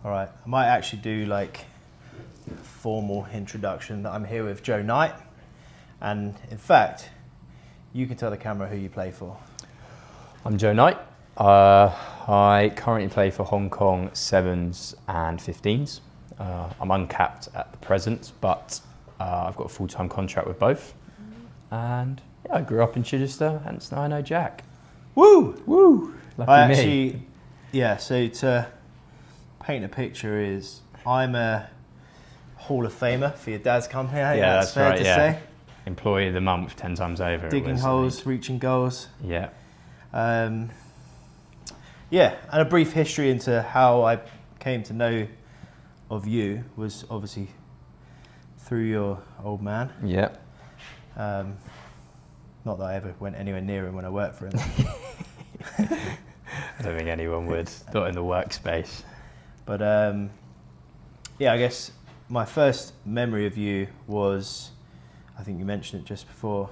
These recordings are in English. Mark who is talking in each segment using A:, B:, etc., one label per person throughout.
A: All right, I might actually do like a formal introduction that I'm here with Joe Knight, and in fact, you can tell the camera who you play for.
B: I'm Joe Knight. I currently play for Hong Kong 7s and 15s. I'm uncapped at the present, but I've got a full-time contract with both. And yeah, I grew up in Chichester, hence now I know Jack.
A: Woo!
B: Woo! Lucky me.
A: So to paint a picture is, I'm a Hall of Famer for your dad's company. I think that's fair
B: right,
A: to
B: yeah.
A: say.
B: Employee of the month 10 times over.
A: Digging holes, reaching goals.
B: Yeah.
A: And a brief history into how I came to know of you was obviously through your old man.
B: Yeah.
A: Not that I ever went anywhere near him when I worked for him.
B: I don't think anyone would, not in the workspace.
A: But I guess my first memory of you was, I think you mentioned it just before,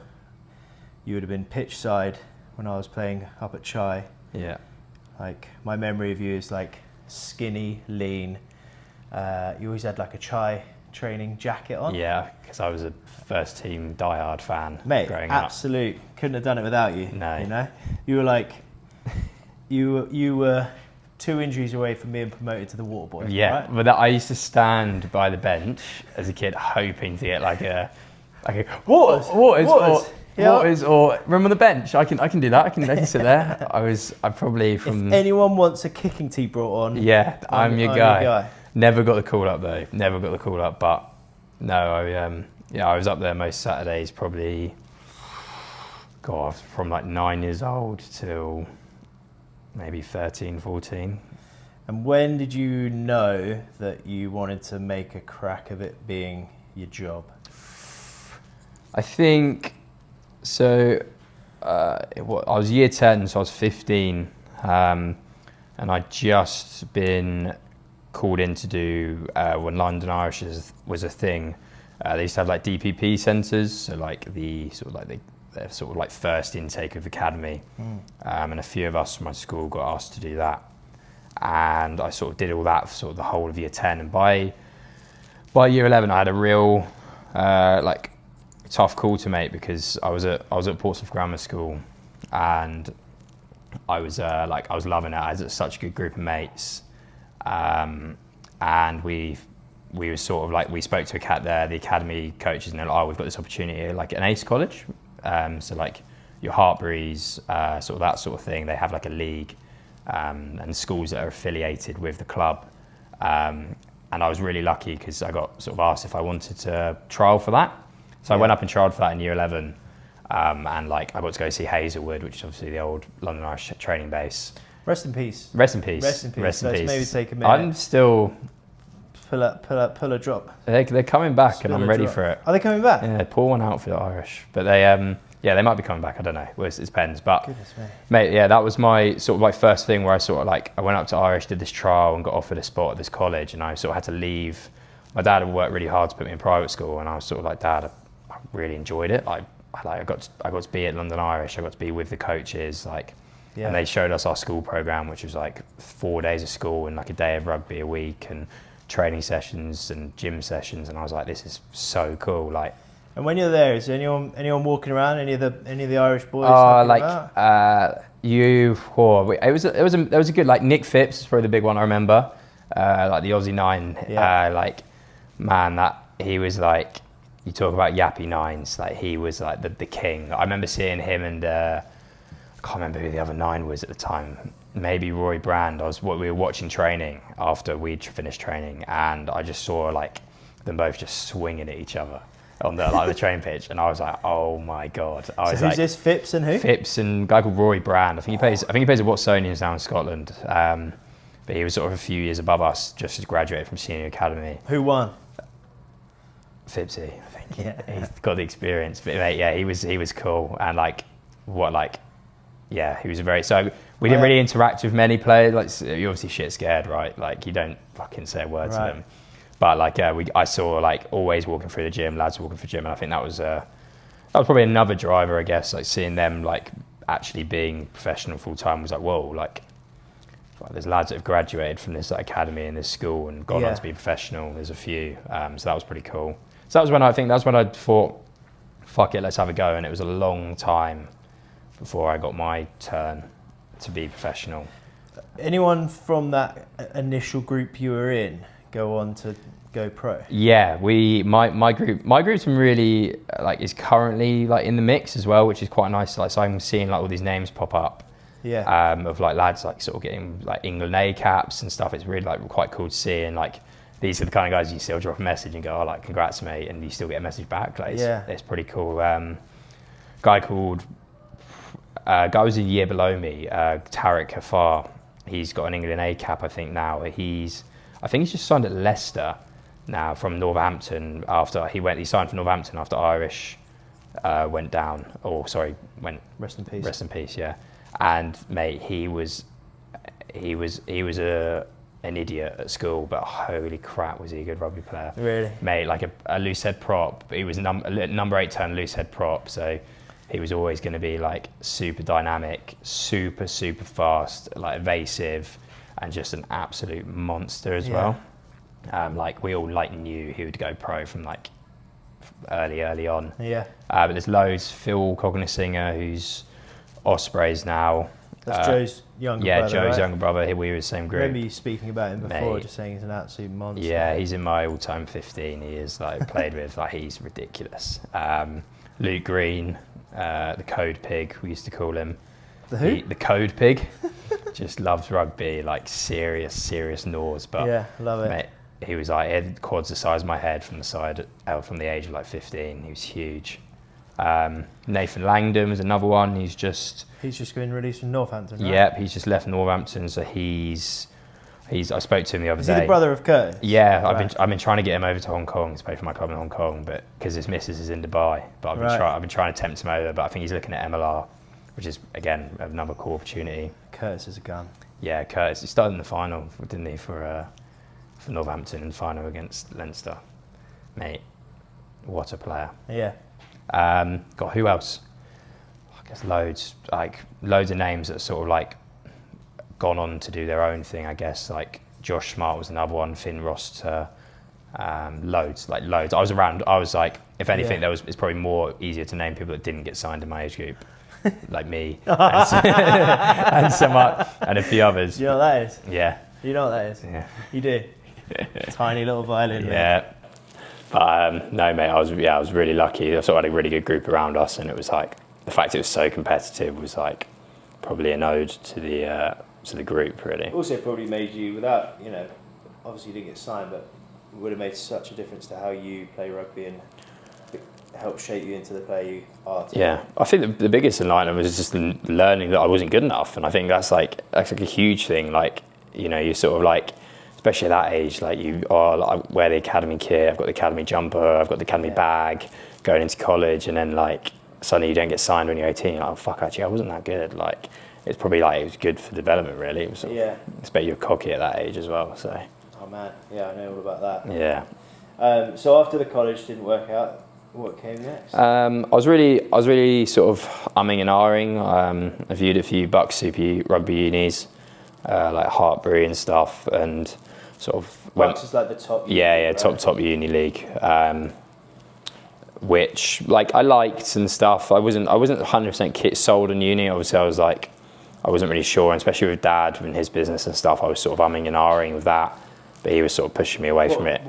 A: you would have been pitch side when I was playing up at Chai.
B: Yeah.
A: Like, my memory of you is like skinny, lean. You always had like a Chai training jacket on.
B: Yeah, because I was a first team diehard fan.
A: Mate,
B: growing up.
A: absolute. Couldn't have done it without you.
B: No.
A: You know? You were like, you were 2 injuries away from being promoted to the water boy.
B: Yeah,
A: right?
B: but I used to stand by the bench as a kid hoping to get like a waters, or room on the bench. I can do that. I can sit there. I probably from.
A: If anyone wants a kicking tee brought on,
B: yeah, I'm your guy. Never got the call up though. Never got the call up, but no, I was up there most Saturdays probably. God, from like 9 years old till maybe 13, 14.
A: And when did you know that you wanted to make a crack of it being your job?
B: I think so. I was year 10, so I was 15, and I'd just been called in to do when London Irish was a thing. They used to have like DPP centres, so like the first intake of academy, and a few of us from my school got asked to do that, and I sort of did all that for sort of the whole of year 10. And by year 11, I had a real tough call to make, because I was at Portsmouth Grammar School, and I was loving it. I was at such a good group of mates, and we were sort of like, we spoke to the academy coaches, and they're like, oh, we've got this opportunity like an ACE college, so like your Hartbury's, sort of that sort of thing. They have like a league, and schools that are affiliated with the club, and I was really lucky because I got sort of asked if I wanted to trial for that. So I went up and trialled for that in year 11, and like I got to go see Hazelwood, which is obviously the old London Irish training base.
A: Rest in peace.
B: Rest in peace.
A: Rest in peace.
B: Rest in
A: Let's
B: peace.
A: maybe take a minute.
B: I'm still.
A: Pull a drop.
B: They're coming back, and I'm ready
A: drop.
B: for it.
A: Are they coming back?
B: Yeah, pour one out for the Irish, but they might be coming back. I don't know. Well, it depends. But
A: Goodness me.
B: mate, yeah, that was my sort of like first thing where I sort of like I went up to Irish, did this trial, and got offered a spot at this college, and I sort of had to leave. My dad had worked really hard to put me in private school, and I was sort of like, Dad, I really enjoyed it. I got to be at London Irish. I got to be with the coaches, and they showed us our school program, which was like 4 days of school and like a day of rugby a week, and training sessions and gym sessions, and I was like, this is so cool. Like,
A: and when you're there, is there anyone walking around? Any of the Irish boys? There was a good, like Nick Phipps is probably the big one I remember, like the Aussie 9. Man, that he was like, you talk about yappy nines, like he was like the king. I remember seeing him, and I can't remember who the other 9 was at the time. Maybe Roy Brand. We were watching training after we'd finished training, and I just saw like them both just swinging at each other on the training pitch, and I was like, oh my god. Who's this? Phipps and who?
B: Phipps and a guy called Roy Brand. I think he plays at Watsonians down in Scotland. But he was sort of a few years above us, just as graduated from senior academy.
A: Who won?
B: Phipsy, I think. Yeah, he's got the experience. But mate, yeah, he was cool, and he was very. So we didn't really interact with many players. Like, you're obviously shit scared, right? Like, you don't fucking say a word to them. But I saw like always walking through the gym, lads walking through the gym, and I think that was probably another driver, I guess. Like seeing them like actually being professional full time was like, whoa, like like, there's lads that have graduated from this like, academy in this school and gone on to be professional. There's a few, so that was pretty cool. So that's when I thought, fuck it, let's have a go. And it was a long time before I got my turn to be professional.
C: Anyone from that initial group you were in go on to go pro?
B: Yeah, my group's been really like is currently like in the mix as well, which is quite nice. Like, so I'm seeing like all these names pop up.
C: Yeah.
B: Of like lads like sort of getting like England A caps and stuff. It's really like quite cool to see. And like these are the kind of guys you still drop a message and go, oh, like congrats mate, and you still get a message back. Like it's pretty cool. Guy was a year below me, Tariq Kafar. He's got an England A cap, I think now. I think he's just signed at Leicester now from Northampton after he signed for Northampton after Irish went down,
C: Rest in peace.
B: Rest in peace, yeah. And mate, he was an idiot at school, but holy crap was he a good rugby player.
C: Really?
B: Mate, like a loose head prop. He was number 8 turn loose head prop, so he was always going to be like super dynamic, super fast, like evasive, and just an absolute monster as well. Like we all like knew he would go pro from like early on.
C: Yeah.
B: But there's loads. Phil Cognisinger, who's Ospreys now.
C: That's Joe's younger brother.
B: Yeah, Joe's
C: right?
B: younger brother. We were the same
C: I
B: group.
C: remember you speaking about him before,
B: Mate.
C: just saying he's an absolute monster.
B: Yeah, he's in my all-time 15. He is like played with. Like he's ridiculous. Luke Green, the Code Pig, we used to call him.
C: The who?
B: The Code Pig. Just loves rugby, like serious Norse. But
C: yeah, love it.
B: Mate, he was like, he had quads the size of my head from from the age of like 15. He was huge. Nathan Langdon was another one. He's just
C: been released from Northampton, right?
B: Yep, he's just left Northampton, so he's I spoke to him the other day.
C: Is he the brother of Curtis?
B: Yeah,
C: right.
B: I've been trying to get him over to Hong Kong to play for my club in Hong Kong, but because his missus is in Dubai. But I've been trying to tempt him over, but I think he's looking at MLR, which is again another cool opportunity.
C: Curtis is a gun.
B: Yeah, Curtis. He started in the final, didn't he, for Northampton in the final against Leinster. Mate, what a player.
C: Yeah.
B: Got who else? I guess loads of names that are sort of like gone on to do their own thing, I guess. Like Josh Smart was another one, Finn Rossiter, loads. I was like, if anything, it's probably more easier to name people that didn't get signed in my age group, like me, and a few others.
C: You know what that is?
B: Yeah.
C: You know what that is?
B: Yeah.
C: You do? Tiny little violin.
B: Yeah. Mate. But no, mate, I was really lucky. I sort of had a really good group around us, and it was like, the fact it was so competitive was like probably an ode to the group, really.
C: Also probably made you, without, obviously you didn't get signed, but it would have made such a difference to how you play rugby and help shape you into the player you are today.
B: Yeah, I think the biggest enlightenment was just learning that I wasn't good enough, and I think that's like a huge thing. Like, you sort of like, especially at that age, like I wear the academy kit, I've got the academy jumper, I've got the academy bag, going into college, and then like suddenly you don't get signed when you're 18. You're like, oh fuck, actually I wasn't that good. Like, it's probably like, it was good for development, really. It was sort of, expect you're cocky at that age as well. So.
C: Oh man, yeah, I know all about that.
B: Yeah.
C: So after the college didn't work out, what came next?
B: I was really sort of umming and ahhing. I viewed a few Bucks Super Rugby unis, like Hartbury and stuff, and sort of
C: Bucks is like the top.
B: Yeah, right? top uni league. Which like I liked and stuff. I wasn't 100% sold on uni. Obviously, I wasn't really sure, and especially with Dad and his business and stuff. I was sort of umming and ahhing with that, but he was sort of pushing me away from it.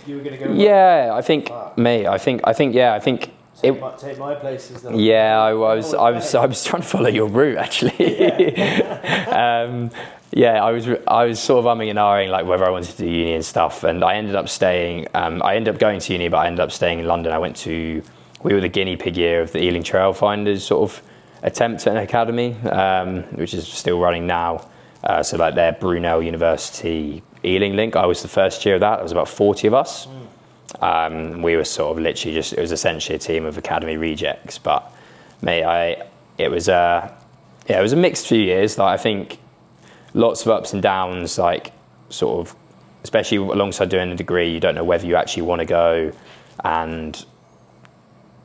C: You were going to go?
B: Yeah, I think, mate. I think.
C: Take my place as the.
B: Yeah, I was trying to follow your route actually. Yeah. I was sort of umming and ahhing like whether I wanted to do uni and stuff, and I ended up staying. I ended up going to uni, but I ended up staying in London. We were the guinea pig year of the Ealing Trailfinders sort of attempt at an academy, which is still running now. So like their Brunel University Ealing link. I was the first year of that. There was about 40 of us. We were sort of literally it was essentially a team of academy rejects. But mate, it was a mixed few years. Like I think lots of ups and downs. Like sort of, especially alongside doing a degree, you don't know whether you actually want to go and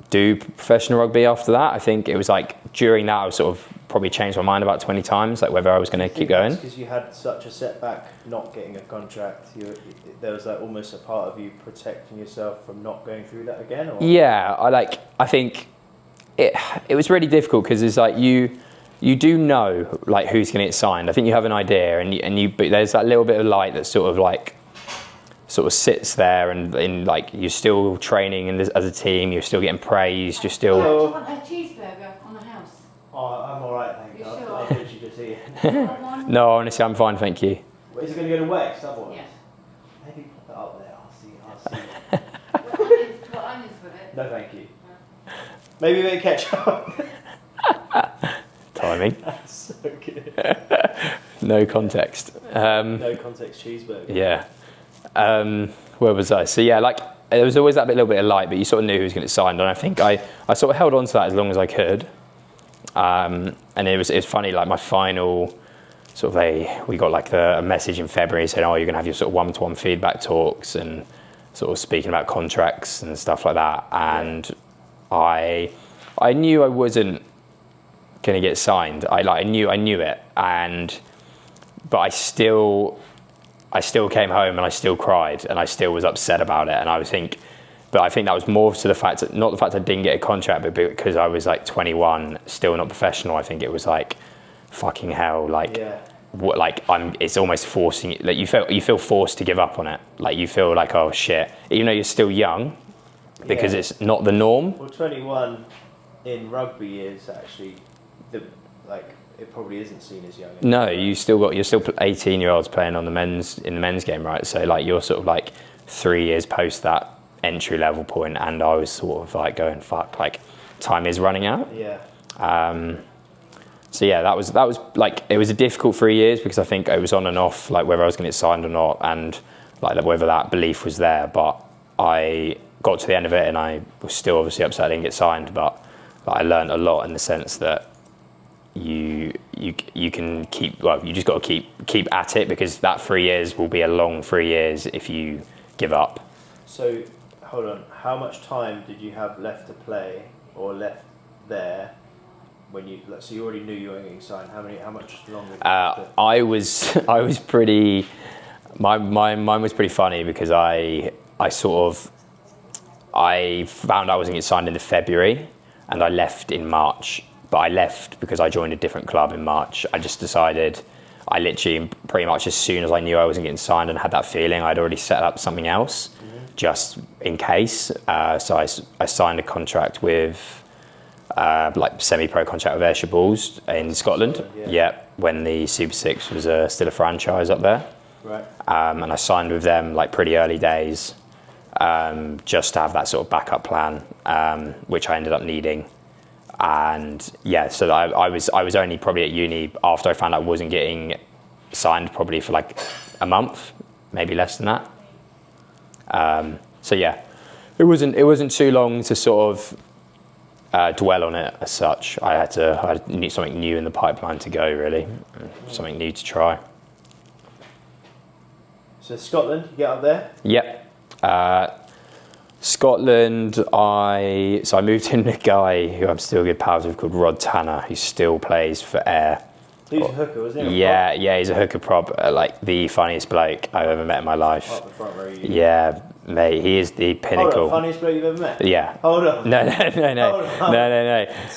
B: do professional rugby after that. I think it was like during that I was sort of probably changed my mind about 20 times, like whether I was going to keep going.
C: Because you had such a setback not getting a contract, there was like almost a part of you protecting yourself from not going through that again? Or?
B: Yeah, I think it was really difficult because it's like you do know like who's going to get signed. I think you have an idea, but there's that little bit of light that sort of sits there, and like you're still training and as a team, you're still getting praised, you're still.
D: Do you want a cheeseburger on the house?
C: Oh, I'm all right, thank you.
D: You sure?
C: I'll literally just eat.
B: No, honestly, I'm fine, thank you.
C: Is it going to go to waste otherwise?
D: Yes.
C: Maybe pop it up there. I'll see.
D: What onions with it?
C: No, thank you. Maybe make ketchup.
B: Timing.
C: That's so good.
B: No context.
C: No context cheeseburger.
B: Yeah. Where was I? So yeah, like there was always that little bit of light, but you sort of knew who was going to get signed, and I think I sort of held on to that as long as I could. And it was funny, like my final sort of we got like a message in February saying, oh, you're going to have your sort of one-to-one feedback talks and sort of speaking about contracts and stuff like that. And I knew I wasn't going to get signed. I knew it, but I still came home and I still cried and I still was upset about it. And I think that was more to the fact that, not the fact I didn't get a contract, but because I was like 21, still not professional. I think it was like, fucking hell, like, what, like it's almost forcing, like you feel forced to give up on it. Like you feel like, oh shit, even though you're still young, because it's not the norm.
C: Well, 21 in rugby is actually it probably isn't seen as young.
B: No, you're still 18-year-olds playing in the men's game, right? So like you're sort of like 3 years post that entry level point, and I was sort of like going, fuck, like time is running out.
C: Yeah.
B: So yeah, that was like, it was a difficult 3 years because I think it was on and off, like whether I was going to get signed or not, and like whether that belief was there. But I got to the end of it, and I was still obviously upset I didn't get signed. But like, I learned a lot in the sense that you can you just got to keep at it, because that 3 years will be a long 3 years if you give up.
C: So hold on, how much time did you have left to play or left there when you already knew you weren't getting signed? How much longer?
B: I was pretty. Mine was pretty funny because I found I wasn't getting signed into February, and I left in March. But I left because I joined a different club in March. I just decided, I literally pretty much as soon as I knew I wasn't getting signed and had that feeling, I'd already set up something else just in case. So I signed a contract with, like semi-pro contract with Ayrshire Bulls in Scotland. Yeah, when the Super Six was still a franchise up there.
C: Right.
B: And I signed with them like pretty early days, just to have that sort of backup plan, which I ended up needing. And yeah, so I was only probably at uni after I found out I wasn't getting signed, probably for like a month, maybe less than that. So yeah, it wasn't too long to sort of dwell on it as such. I had need something new in the pipeline to go, really, something new to try.
C: So Scotland, you get up there?
B: Yep. Scotland, I moved in with a guy who I'm still good pals with called Rod Tanner, who still plays for Ayr.
C: He's a hooker, wasn't he?
B: Yeah, he's a hooker prop, like the funniest bloke I've ever met in my life.
C: Up the front row,
B: yeah, mate, he is the pinnacle.
C: Hold on, funniest bloke you've ever met?
B: Yeah.
C: Hold on.
B: No.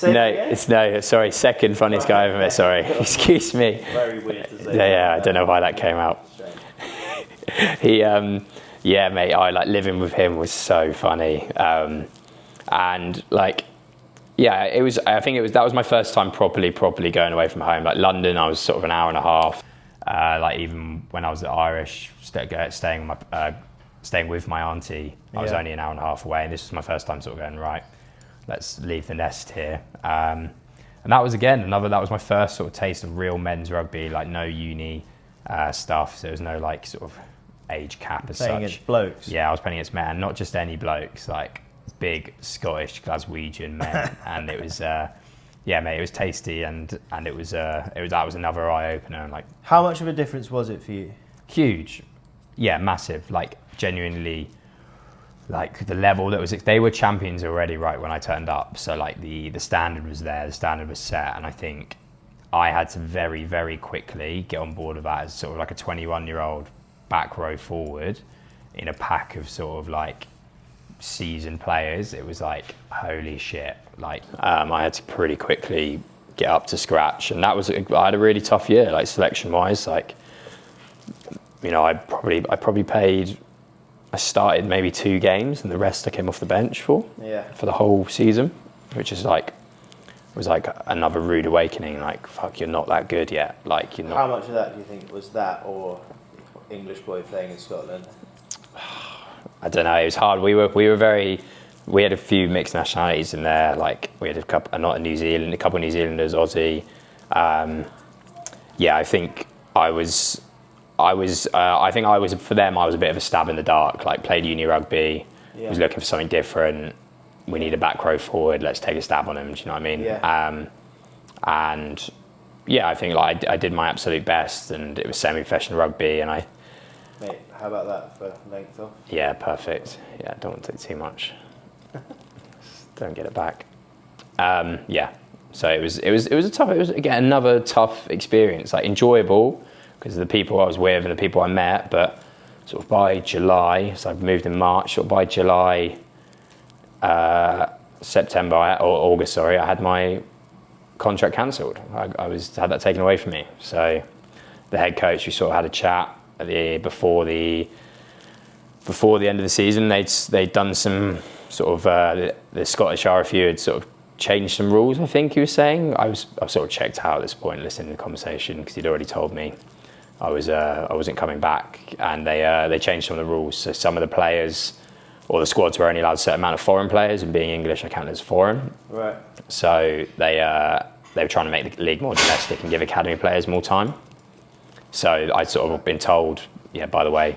C: No.
B: Sorry, second funniest guy I've ever met. Sorry, excuse me.
C: Very weird to say.
B: Yeah, I don't know why that came out. He, yeah, mate, I like living with him was so funny, and like, yeah, it was. I think that was my first time properly going away from home. Like London, I was sort of an hour and a half. Like even when I was at Irish, staying with my auntie, I was only an hour and a half away, and this was my first time sort of going, right, let's leave the nest here. And that was that was my first sort of taste of real men's rugby, like no uni stuff. So there was no like sort of age cap as
C: playing
B: such.
C: Against blokes.
B: Yeah, I was playing against men, not just any blokes, like big Scottish Glaswegian men, and it was yeah, mate, it was tasty, and that was another eye opener. And like,
C: how much of a difference was it for you?
B: Huge, yeah, massive. Like genuinely, like the level that was, they were champions already, right, when I turned up. So like the standard was there, the standard was set, and I think
A: I had to very, very quickly get on board with that as sort of like a 21-year-old back row forward in a pack of sort of like seasoned players. It was like, holy shit. Like, I had to pretty quickly get up to scratch. And I had a really tough year, like selection-wise. Like, you know, I started maybe 2 games and the rest I came off the bench for the whole season, which is like, was like another rude awakening. Like, fuck, you're not that good yet. Like, you're not.
C: How much of that do you think was that, or English boy playing in Scotland?
A: I don't know. It was hard. We had a few mixed nationalities in there. Like, we had a couple of New Zealanders, Aussie. I think I was for them. I was a bit of a stab in the dark. Like, played uni rugby, was looking for something different. We need a back row forward. Let's take a stab on him. Do you know what I mean?
C: Yeah.
A: I think like I did my absolute best, and it was semi-professional rugby, and I.
C: Mate, how about that for length off?
A: Yeah, perfect. Yeah, don't want to take too much. Don't get it back. So it was again another tough experience. Like, enjoyable because of the people I was with and the people I met, but sort of by July, so I've moved in March. Sort of by July, September or August, sorry, I had my contract cancelled. I had that taken away from me. So the head coach, we sort of had a chat before the end of the season. They'd done some sort of the Scottish RFU had sort of changed some rules. I think he was saying. I was sort of checked out at this point, listening to the conversation, because he'd already told me I wasn't coming back, and they changed some of the rules. So some of the players or the squads were only allowed a certain amount of foreign players, and being English, I count as foreign.
C: Right.
A: So they were trying to make the league more domestic and give academy players more time. So I'd sort of been told, yeah, by the way,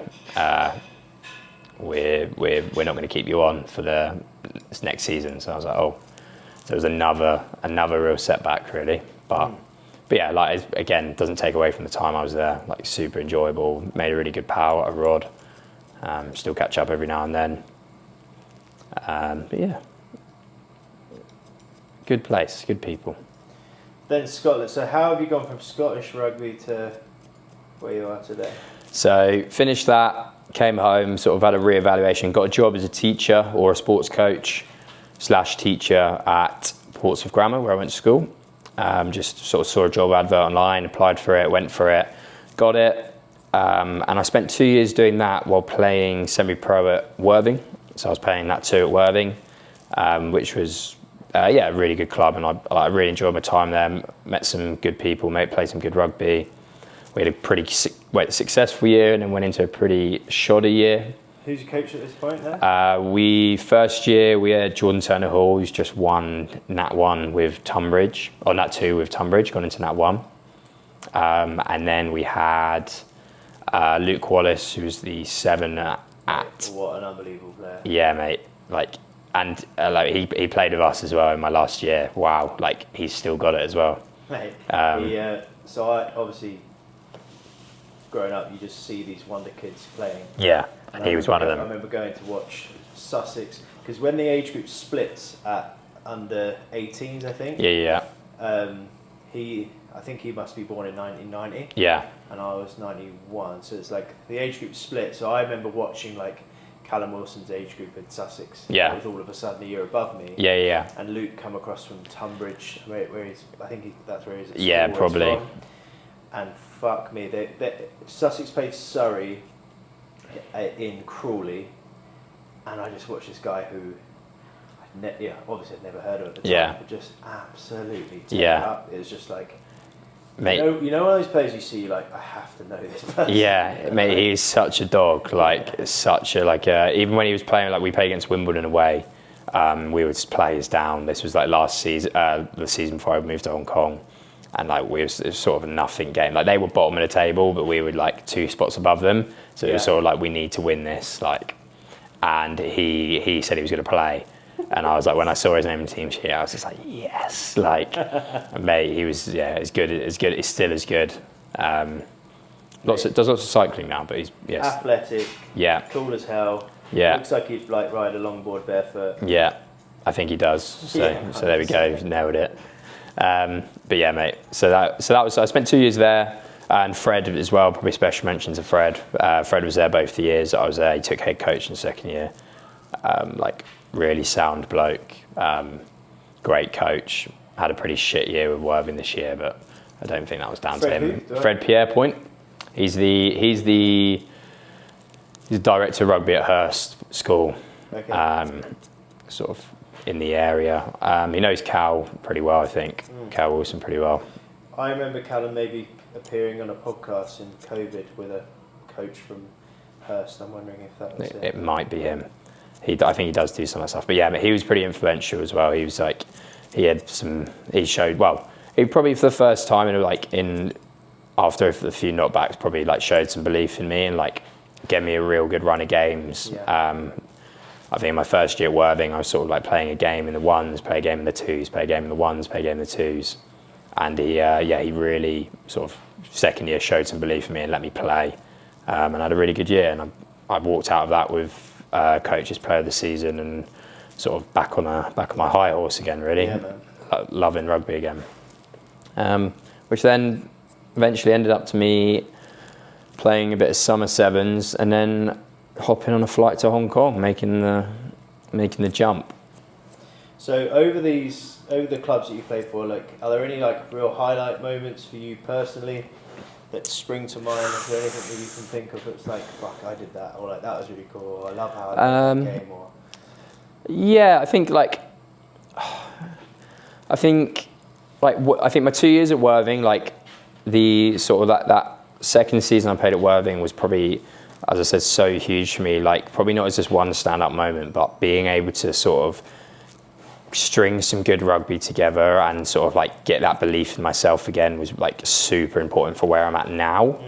A: we're not going to keep you on for this next season. So I was like, oh, so it was another real setback, really. But yeah, like, again, it doesn't take away from the time I was there. Like, super enjoyable. Made a really good pal at Rod. Still catch up every now and then. But yeah, good place, good people.
C: Then Scotland. So how have you gone from Scottish rugby to where you are today?
A: So finished that, came home, sort of had a reevaluation, got a job as a teacher or a sports coach / teacher at Portsmouth Grammar, where I went to school. Just sort of saw a job advert online, applied for it, went for it, got it. And I spent 2 years doing that while playing semi-pro at Worthing. So I was playing that too at Worthing, which was a really good club, and I really enjoyed my time there. Met some good people, played some good rugby. We had a pretty successful year, and then went into a pretty shoddy year.
C: Who's your coach at this point there?
A: First year we had Jordan Turner Hall, who's just won Nat 1 with Tunbridge, or Nat 2 with Tunbridge, gone into Nat 1. And then we had Luke Wallace, who was the 7 at.
C: What an unbelievable player.
A: Yeah, mate. He played with us as well in my last year. Wow, like, he's still got it as well.
C: Mate, so I obviously, growing up, you just see these wonder kids playing.
A: Yeah, and he was one of them.
C: I remember going to watch Sussex, because when the age group splits at under 18s, I think.
A: Yeah.
C: I think he must be born in 1990.
A: Yeah.
C: And I was 91, so it's like the age group split. So I remember watching like Callum Wilson's age group in Sussex.
A: Yeah.
C: Was all of a sudden a year above me.
A: Yeah.
C: And Luke come across from Tunbridge, where he's. That's where he's. At
A: yeah,
C: school,
A: probably.
C: from. And fuck me, Sussex played Surrey in Crawley, and I just watched this guy who, obviously I'd never heard of at the time, but just absolutely tear up. It was just like.
A: Mate,
C: you know one of those players you see, like, I have to know this person.
A: Yeah, mate, he's such a dog. Like, such a even when he was playing, like, we played against Wimbledon away, we would just play his down. This was like last season, the season before I moved to Hong Kong, and like it was sort of a nothing game. Like, they were bottom of the table, but we were like 2 spots above them. So it was sort of like, we need to win this. Like, and he said he was going to play. And I was like, when I saw his name in the team sheet, I was just like, yes, like, mate, he was, as good, he's still as good. Does lots of cycling now, but he's,
C: athletic, cool as hell.
A: Yeah.
C: Looks like he'd like ride a longboard barefoot.
A: Yeah, I think he does. So there we go, nailed it.
B: But yeah, mate. So that was. I spent 2 years there, and Fred as well. Probably special mention to Fred. Fred was there both the years I was there. He took head coach in the second year. Like really sound bloke, great coach. Had a pretty shit year with Worthing this year, but I don't think that was down to him. Fred Pierrepoint. He's the director of rugby at Hurst School.
C: Okay.
B: Sort of in the area. He knows Cal pretty well, I think. Cal Wilson pretty well.
C: I remember Callum maybe appearing on a podcast in COVID with a coach from Hurst. I'm wondering if that was
B: It might be him. I think he does do some of that stuff. But yeah, he was pretty influential as well. He was like, he showed, well, he probably for the first time after a few knockbacks, probably like showed some belief in me and like gave me a real good run of games.
C: Yeah.
B: I think in my first year at Worthing, I was sort of like playing a game in the ones, play a game in the twos, play a game in the ones, play a game in the twos. And he really sort of second year showed some belief in me and let me play. And I had a really good year. And I walked out of that with coach's player of the season and sort of back on my high horse again, really.
C: Yeah, man.
B: Loving rugby again. Which then eventually ended up to me playing a bit of summer sevens and then hopping on a flight to Hong Kong, making the jump.
C: So over the clubs that you played for, like, are there any like real highlight moments for you personally that spring to mind? Is there anything that you can think of that's like, fuck, I did that, or like that was really cool, or I love how I played that game, or?
B: Yeah, I think my 2 years at Worthing, like the sort of that second season I played at Worthing was probably, as I said, so huge for me. Like probably not as just one standout moment, but being able to sort of string some good rugby together and sort of like get that belief in myself again was like super important for where I'm at now.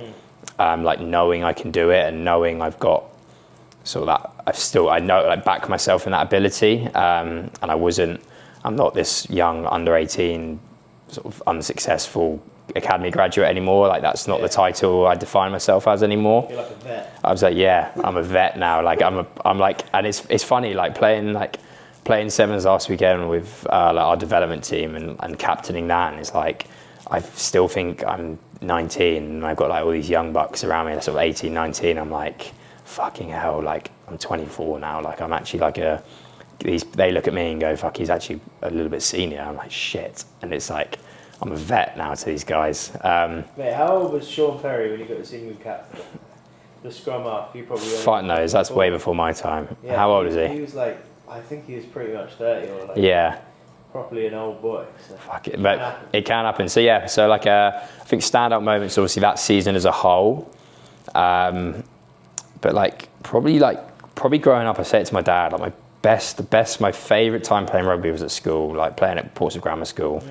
B: Like knowing I can do it and knowing I've got sort of that, I know, like back myself in that ability. And I'm not this young under 18 sort of unsuccessful academy graduate anymore. Like that's not the title I define myself as anymore.
C: You're like a vet.
B: I was like, yeah, I'm a vet now. Like I'm like, and it's funny, like playing sevens last weekend with like our development team and captaining that, and it's like I still think I'm 19 and I've got like all these young bucks around me, sort of 18, 19. I'm like, fucking hell, like I'm 24 now. Like I'm actually like they look at me and go, fuck, he's actually a little bit senior. I'm like, shit. And it's like, I'm a vet now to these guys.
C: Mate, how old was Sean Perry when you got the senior cap? The scrum half, you probably...
B: Fuck knows, that's way before my time. Yeah, how old is he?
C: He was like, I think he was pretty much 30 or like...
B: Yeah.
C: Properly an old boy. So.
B: Fuck it, but it can happen. So yeah, so like I think standout moments, obviously that season as a whole. But like probably growing up, I say it to my dad, like my favourite time playing rugby was at school, like playing at Portsmouth Grammar School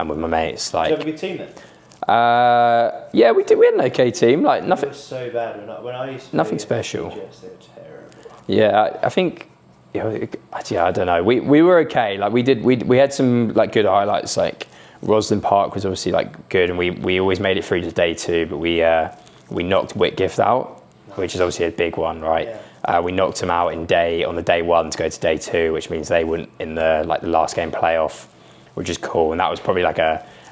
B: with my mates. Like,
C: did you have a good team then?
B: Yeah, we did. We had an okay team. Like nothing.
C: It was so bad when I used to.
B: Nothing special.
C: They were terrible.
B: Yeah, I think. Yeah, I don't know. We were okay. Like we had some like good highlights. Like Roslyn Park was obviously like good, and we always made it through to day 2. But we knocked Whitgift out, which is obviously a big one, right? Yeah. We knocked them out on the day 1 to go to day 2, which means they went in the last game playoff, which is cool. And that was probably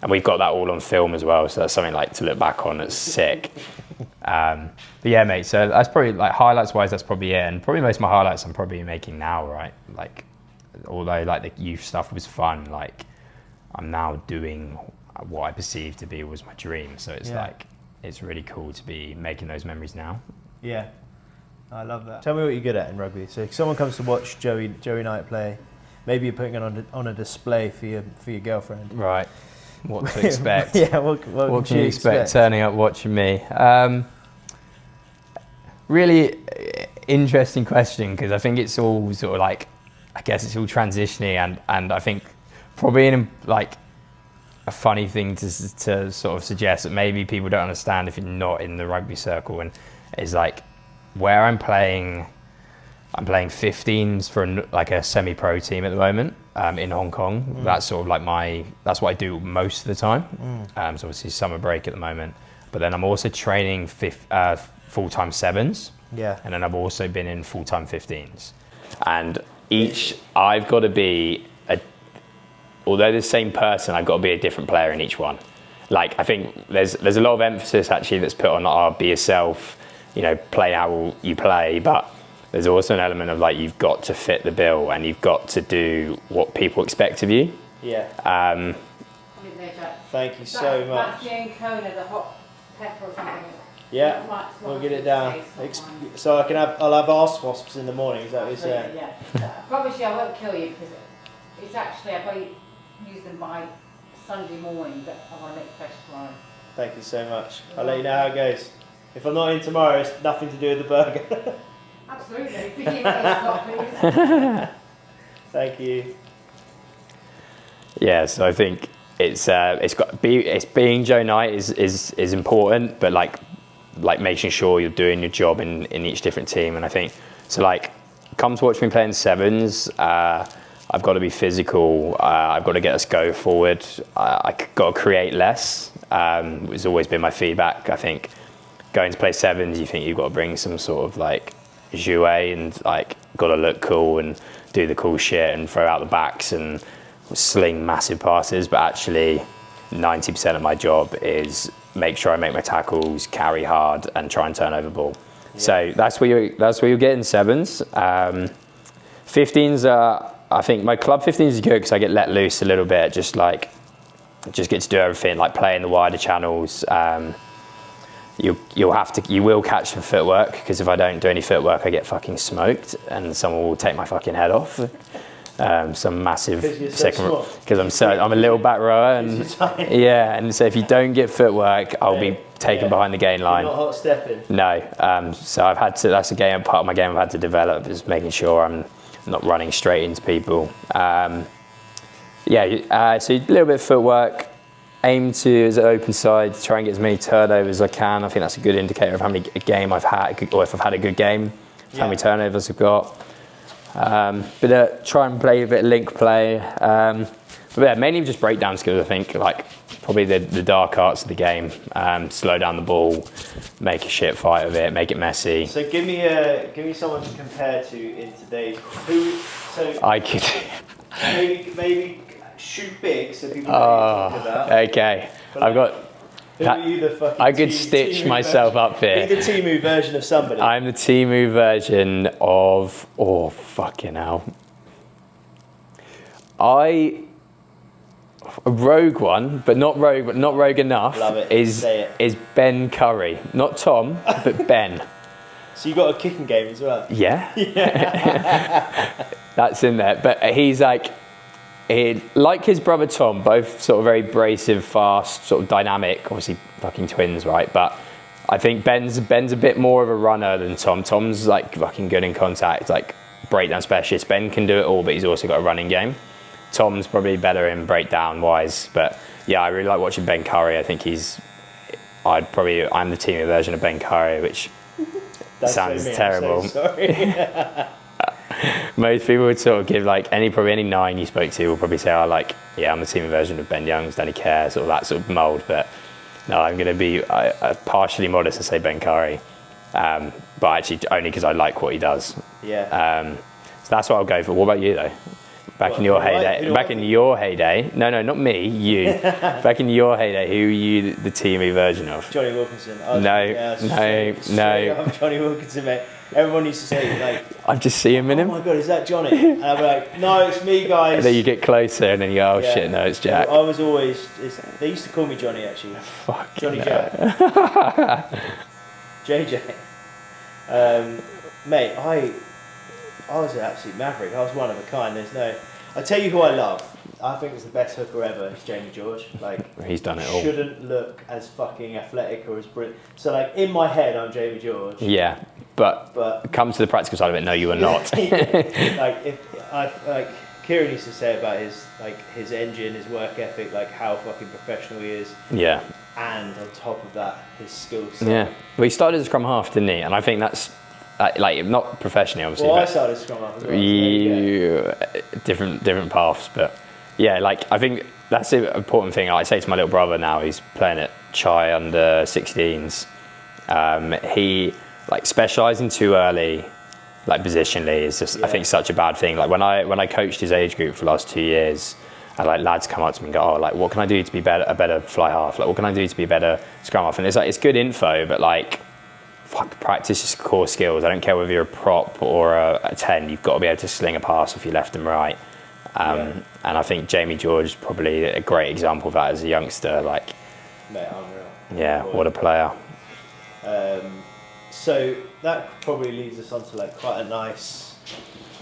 B: and we've got that all on film as well, so that's something like to look back on. That's sick. But yeah, mate. So that's probably like highlights wise. That's probably it, and probably most of my highlights I'm probably making now, right? Like, although like the youth stuff was fun, like I'm now doing what I perceived to be was my dream. So it's like it's really cool to be making those memories now.
C: Yeah, I love that. Tell me what you're good at in rugby. So if someone comes to watch Joey Knight play, maybe you're putting it on a display for your girlfriend.
B: Right. What to expect?
C: Yeah, what
B: can you expect turning up watching me? Really interesting question, because I think it's all sort of like, I guess it's all transitioning, and I think probably in like a funny thing to sort of suggest that maybe people don't understand if you're not in the rugby circle, and is like where I'm playing 15s for a semi-pro team at the moment in Hong Kong. That's sort of like that's what I do most of the time. So obviously summer break at the moment, but then I'm also training full-time 7s.
C: Yeah.
B: And then I've also been in full-time 15s. And each, I've got to be
A: although the same person, I've got to be a different player in each one. Like, I think there's a lot of emphasis actually that's put on be yourself, play how you play, but there's also an element of like you've got to fit the bill and you've got to do what people expect of you.
C: Yeah. Thank you so much.
D: That's the encona, the hot pepper or something.
C: Yeah, we'll get it down. So I'll have arse wasps in the morning. Is that what you're saying?
D: Yeah. Promise you, I won't kill you because it's actually I've got to use them by Sunday morning, but I want to make fresh tomorrow.
C: Thank you so much. I'll let you know how it goes. If I'm not in tomorrow, it's nothing to do with the burger.
D: Absolutely. Could you please?
C: Thank you.
A: Yeah, so I think it's being Joe Knight is important, but like making sure you're doing your job in each different team. And I think so. Like, come to watch me play in sevens. I've got to be physical. I've got to get us go forward. I've got to create less. It's always been my feedback. I think going to play sevens, you think you've got to bring some sort of like jouet and like got to look cool and do the cool shit and throw out the backs and sling massive passes. But actually, 90% of my job is make sure I make my tackles, carry hard, and try and turn over ball. Yeah. So that's where you get in sevens. 15s are. I think my club 15s is good because I get let loose a little bit, just get to do everything, like play in the wider channels. You will catch some footwork because if I don't do any footwork, I get fucking smoked and someone will take my fucking head off. Some massive second because I'm a little back rower and so if you don't get footwork, I'll be taken behind the gain line.
C: You're not hot stepping.
A: No, so I've had to. That's a part of my game I've had to develop is making sure I'm not running straight into people. So a little bit of footwork. Aim to, as an open side, try and get as many turnovers as I can. I think that's a good indicator of how many game I've had, or if I've had a good game, how many turnovers I've got. Try and play a bit of link play. Mainly just breakdown skills, I think, like probably the dark arts of the game. Slow down the ball, make a shit fight of it, make it messy.
C: So give me someone to compare to in today's.
A: I could
C: maybe shoot big so people know what you're talking about.
A: Okay,
C: but
A: I've got.
C: Who are you the fucking
A: I could stitch myself up here.
C: Be the Timu version of somebody.
A: I'm the Timu version of. Oh fucking hell! A rogue one, but not rogue enough.
C: Love it.
A: Is Ben Curry, not Tom, but Ben.
C: So you got a kicking game as well.
A: Yeah. That's in there, but he's like his brother Tom, both sort of very abrasive, fast, sort of dynamic. Obviously, fucking twins, right? But I think Ben's a bit more of a runner than Tom. Tom's like fucking good in contact, like breakdown specialist. Ben can do it all, but he's also got a running game. Tom's probably better in breakdown wise, but yeah, I really like watching Ben Curry. I think I'm the team version of Ben Curry, which sounds terrible.
C: I'm so sorry.
A: Most people would sort of give like any 9 you spoke to will probably say, I'm the team version of Ben Youngs, Danny Kerr, sort of that sort of mould. But no, I'm going to be partially modest and say Ben Curry, but actually only because I like what he does.
C: Yeah.
A: So that's what I'll go for. What about you though? Back in your heyday. No, not me. You. Back in your heyday, who are you the teamy version of?
C: Johnny Wilkinson.
A: No.
C: I'm Johnny Wilkinson, mate. Everyone used to say like,
A: I just see him in him.
C: Oh my god, is that Johnny? And I'd be like, no, it's me, guys.
A: And then you get closer, and then you go, shit, no, it's Jack.
C: I was always. They used to call me Johnny actually.
A: Fuck.
C: Johnny Jack. JJ. Mate, I was an absolute maverick. I was one of a kind. I tell you who I love. I think it's the best hooker ever. It's Jamie George. Like,
A: he's done it all.
C: Shouldn't look as fucking athletic or as brilliant. So like in my head, I'm Jamie George.
A: Yeah, but come to the practical side of it. No, you are not.
C: Kieran used to say about his engine, his work ethic, like how fucking professional he is.
A: Yeah.
C: And on top of that, his skill set.
A: Yeah. Well, he started as a scrum half, didn't he? And I think that's. Not professionally, obviously.
C: Well, I started scrum half as well.
A: Different paths, but yeah, I think that's the important thing. I say to my little brother now, he's playing at Chai under 16s. He specialising too early, positionally, is just I think such a bad thing. Like when I coached his age group for the last 2 years, and like lads come up to me and go, oh, like what can I do to be a better fly half? Like what can I do to be a better scrum half? And it's good info, but like fuck, practice just core skills. I don't care whether you're a prop or a 10. You've got to be able to sling a pass off your left and right. And I think Jamie George is probably a great example of that as a youngster. Like,
C: Mate, unreal.
A: yeah, what a player.
C: So that probably leads us on to like quite a nice,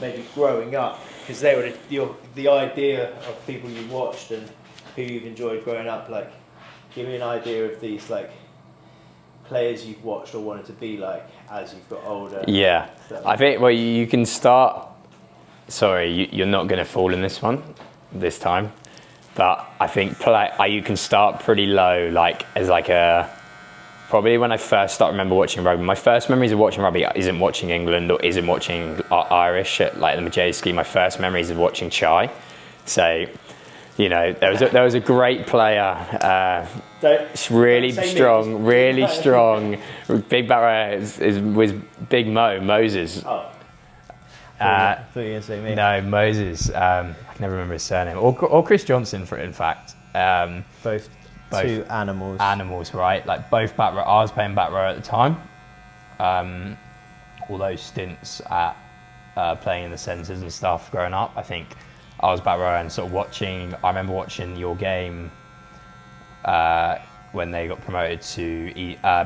C: maybe growing up, because they were the idea of people you watched and who you've enjoyed growing up. Like, give me an idea of these like players you've watched or wanted to be like as you've got older.
A: Yeah, I think you can start. Sorry, you're not going to fall in this one this time, but I think you can start pretty low, like as like a. Probably when I first remember watching rugby, my first memories of watching rugby isn't watching England or isn't watching Irish at like the Majewski. My first memories of watching Chai. So, you know, there was a great player, really strong. Big back was Big Moses.
C: Oh. I thought you were going to say me.
A: No, Moses. I can never remember his surname. Or Chris Johnson, in fact.
C: Both two animals.
A: Animals, right? Like both back row. I was playing back row at the time. All those stints at playing in the centres and stuff growing up, I think I was back row and sort of watching. I remember watching your game when they got promoted to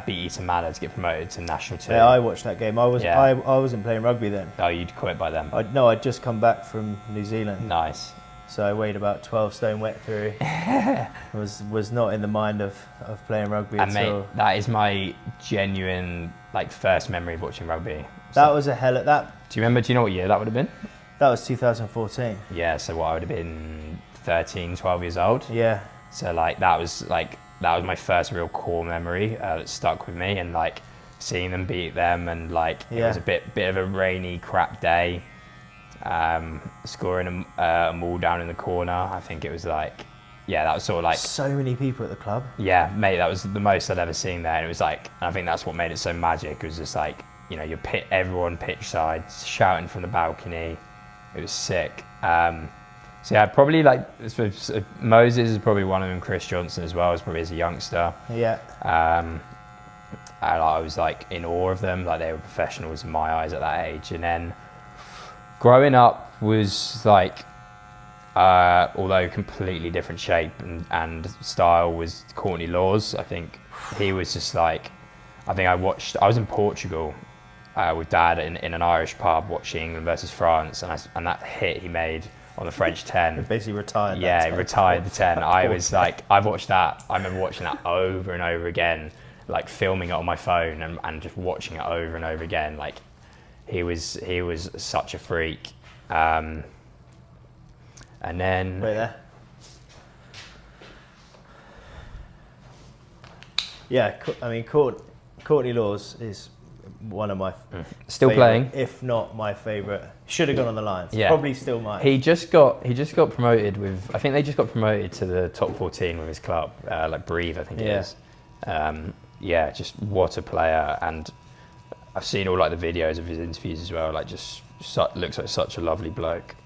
A: beat Eton Manor to get promoted to National 2.
C: Yeah, I watched that game. I wasn't playing rugby then.
A: Oh, you'd quit by then?
C: I'd just come back from New Zealand.
A: Nice.
C: So I weighed about 12 stone wet through. was not in the mind of playing rugby at all.
A: That is my genuine like first memory of watching rugby.
C: That was a hell of that.
A: Do you know what year that would have been?
C: That was 2014.
A: Yeah, so what, I would have been 13, 12 years old.
C: Yeah.
A: So that was my first real core memory that stuck with me, and like seeing them beat them, and like it was a bit of a rainy crap day. Scoring a maul down in the corner. I think it was like, yeah, that was sort of like
C: so many people at the club.
A: Yeah, mate, that was the most I'd ever seen there, and it was like, I think that's what made it so magic. It was just like, you know, everyone pitch side shouting from the balcony. It was sick. So yeah, probably like Moses is probably one of them. Chris Johnson as well, as probably as a youngster.
C: Yeah.
A: And I was like in awe of them. Like they were professionals in my eyes at that age. And then growing up was like, although completely different shape and style, was Courtney Laws. I think he was just like, I was in Portugal with Dad in an Irish pub watching England versus France, and that hit he made on the French 10.
C: He basically retired.
A: Yeah, he retired the 10. I was like, I've watched that. I remember watching that over and over again, like filming it on my phone and just watching it over and over again. Like he was such a freak. And then
C: Wait there. Yeah, I mean, Courtney Laws is one of my
A: still playing,
C: if not my favourite. Should have gone on the Lions.
A: Yeah.
C: Probably still might.
A: He just got promoted with. I think they just got promoted to the top 14 with his club, like Breathe, I think it is. Yeah, just what a player, and I've seen all like the videos of his interviews as well. Like just looks like such a lovely bloke.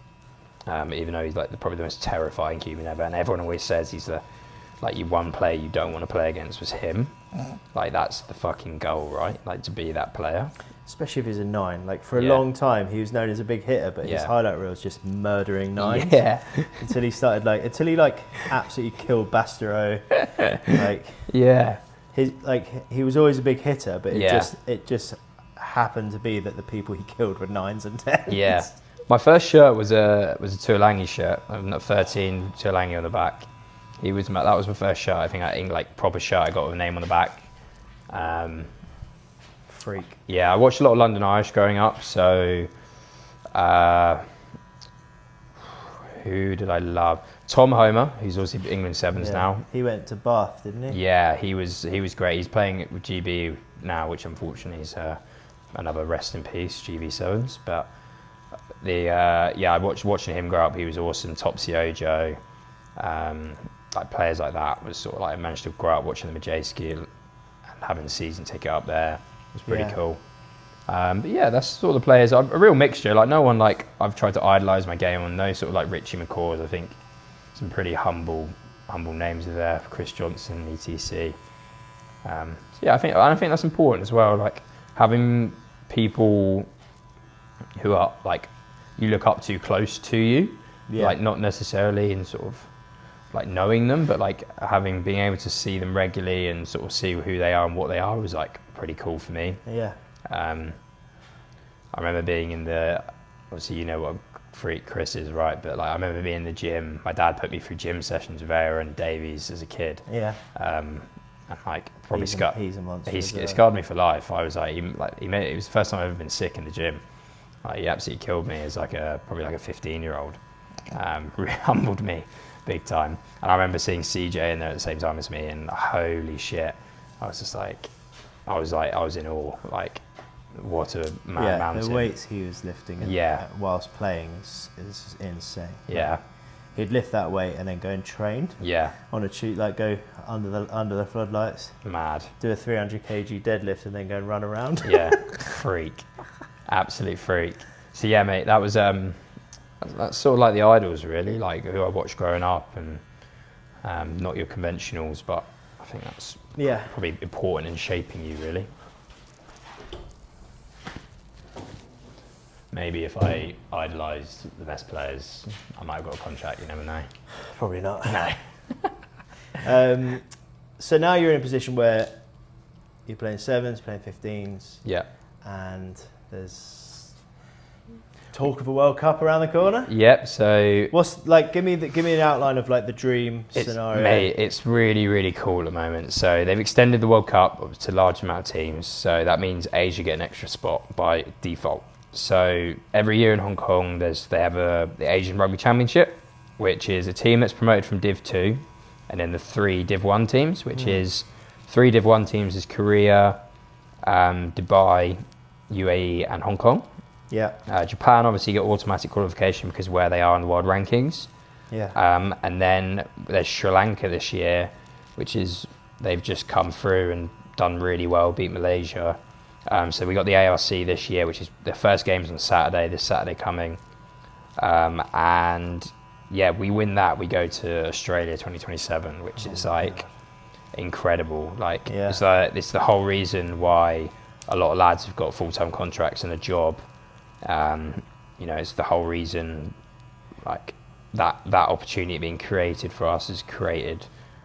A: Even though he's like probably the most terrifying human ever, and everyone always says he's the one player you don't want to play against was him. Like that's the fucking goal, right? Like to be that player.
C: Especially if he's a 9. Like for a long time, he was known as a big hitter, but his highlight reel was just murdering 9s.
A: Yeah.
C: Until he absolutely killed Bastereau. He was always a big hitter, but it just happened to be that the people he killed were 9s and 10s.
A: Yeah. My first shirt was a Tuolangi shirt. I'm not 13, Tuolangi on the back. That was my first shirt. I think like proper shirt. I got with a name on the back.
C: Freak.
A: Yeah, I watched a lot of London Irish growing up. So, who did I love? Tom Homer, who's obviously England Sevens now.
C: He went to Bath, didn't he?
A: Yeah, he was great. He's playing with GB now, which unfortunately is another rest in peace, GB Sevens. But I watching him grow up. He was awesome. Topsy Ojo. Like players like that was sort of like I managed to grow up watching the Majewski and having the season ticket up there was pretty cool. But yeah, that's sort of the players. A real mixture. Like no one like I've tried to idolise my game on. No sort of like Richie McCaws. I think some pretty humble names are there. Chris Johnson, etc. So yeah, I think that's important as well. Like having people who are like you look up to close to you, like not necessarily in sort of like knowing them, but like being able to see them regularly and sort of see who they are and what they are was like pretty cool for me.
C: Yeah.
A: I remember being in obviously you know what a freak Chris is, right? But like I remember being in the gym. My dad put me through gym sessions with Aaron and Davies as a kid.
C: Yeah.
A: And like probably
C: he's a monster.
A: It scarred me for life. I was like, it was the first time I've ever been sick in the gym. Like, he absolutely killed me as probably like a 15-year-old. Really humbled me big time. And I remember seeing CJ in there at the same time as me, and holy shit, I was just like, I was in awe. Like, what a mountain.
C: The weights he was lifting whilst playing is insane.
A: Yeah.
C: He'd lift that weight and then go and train.
A: Yeah.
C: On a tube, like go under the floodlights.
A: Mad.
C: Do a 300 kg deadlift and then go and run around.
A: Yeah. Freak. Absolute freak. So yeah, mate, that was that's sort of like the idols really, like who I watched growing up, and not your conventionals, but I think that's probably important in shaping you really. Maybe if I idolised the best players, I might have got a contract, you never know.
C: Probably not.
A: No.
C: So now you're in a position where you're playing 7s, playing 15s.
A: Yeah.
C: And there's talk of a World Cup around the corner.
A: Yep. So
C: what's like? Give me an outline of like the dream scenario.
A: Mate, it's really, really cool at the moment. So they've extended the World Cup to a large amount of teams. So that means Asia get an extra spot by default. So every year in Hong Kong, they have the Asian Rugby Championship, which is a team that's promoted from Div 2, and then the 3 Div 1 teams, which is 3 Div 1 teams is Korea, Dubai, UAE, and Hong Kong.
C: Yeah.
A: Japan obviously get automatic qualification because of where they are in the world rankings.
C: Yeah.
A: And then there's Sri Lanka this year, which is they've just come through and done really well, beat Malaysia. So we got the ARC this year, which is the first game's on Saturday, this Saturday coming. And yeah, we win that, we go to Australia 2027, which is like incredible. Like it's the whole reason why a lot of lads have got full-time contracts and a job. You know, it's the whole reason like that opportunity being created for us has created